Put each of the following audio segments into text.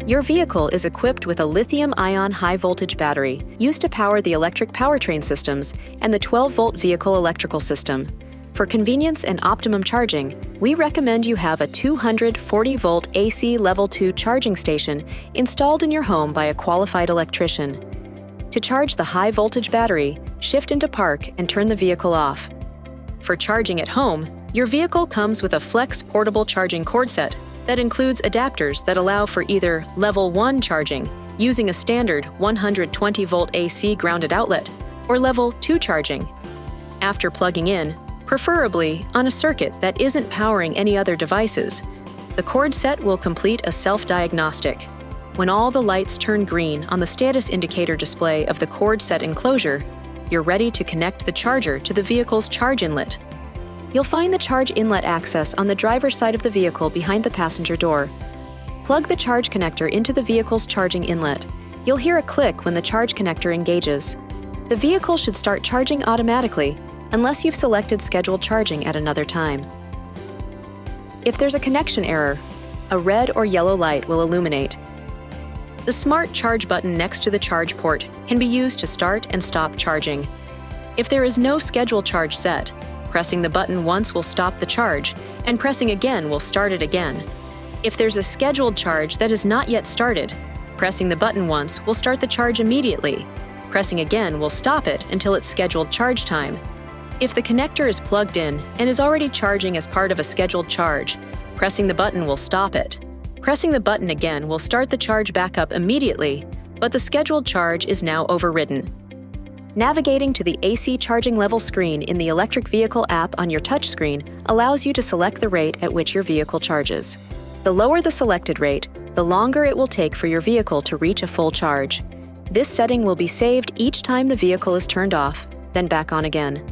Your vehicle is equipped with a lithium-ion high-voltage battery used to power the electric powertrain systems and the 12-volt vehicle electrical system. For convenience and optimum charging, we recommend you have a 240-volt AC Level 2 charging station installed in your home by a qualified electrician. To charge the high-voltage battery, shift into park and turn the vehicle off. For charging at home, your vehicle comes with a Flex portable charging cord set that includes adapters that allow for either Level 1 charging, using a standard 120-volt AC grounded outlet, or Level 2 charging. After plugging in, preferably on a circuit that isn't powering any other devices, the cord set will complete a self-diagnostic. When all the lights turn green on the status indicator display of the cord set enclosure, you're ready to connect the charger to the vehicle's charge inlet. You'll find the charge inlet access on the driver's side of the vehicle behind the passenger door. Plug the charge connector into the vehicle's charging inlet. You'll hear a click when the charge connector engages. The vehicle should start charging automatically unless you've selected scheduled charging at another time. If there's a connection error, a red or yellow light will illuminate. The Smart Charge button next to the charge port can be used to start and stop charging. If there is no scheduled charge set, pressing the button once will stop the charge, and pressing again will start it again. If there's a scheduled charge that is not yet started, pressing the button once will start the charge immediately. Pressing again will stop it until its scheduled charge time. If the connector is plugged in and is already charging as part of a scheduled charge, pressing the button will stop it. Pressing the button again will start the charge back up immediately, but the scheduled charge is now overridden. Navigating to the AC charging level screen in the electric vehicle app on your touchscreen allows you to select the rate at which your vehicle charges. The lower the selected rate, the longer it will take for your vehicle to reach a full charge. This setting will be saved each time the vehicle is turned off, then back on again.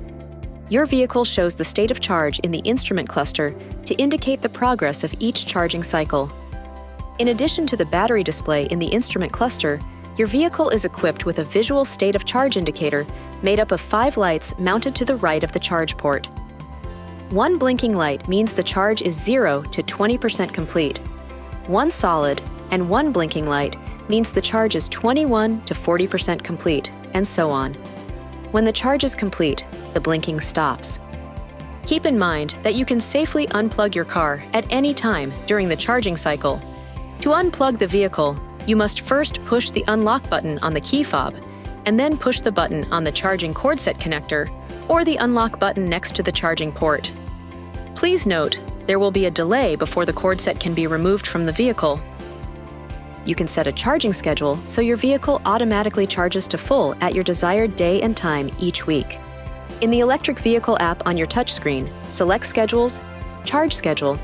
Your vehicle shows the state of charge in the instrument cluster to indicate the progress of each charging cycle. In addition to the battery display in the instrument cluster, your vehicle is equipped with a visual state of charge indicator made up of 5 lights mounted to the right of the charge port. One blinking light means the charge is 0 to 20% complete. One solid and one blinking light means the charge is 21 to 40% complete, and so on. When the charge is complete, the blinking stops. Keep in mind that you can safely unplug your car at any time during the charging cycle. To unplug the vehicle, you must first push the unlock button on the key fob, and then push the button on the charging cord set connector or the unlock button next to the charging port. Please note, there will be a delay before the cord set can be removed from the vehicle. You can set a charging schedule so your vehicle automatically charges to full at your desired day and time each week. In the electric vehicle app on your touchscreen, select Schedules, Charge Schedule,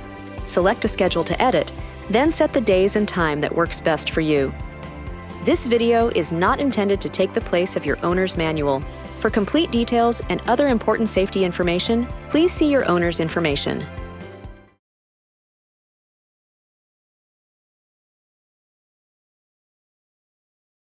select a schedule to edit, then set the days and time that works best for you. This video is not intended to take the place of your owner's manual. For complete details and other important safety information, please see your owner's information.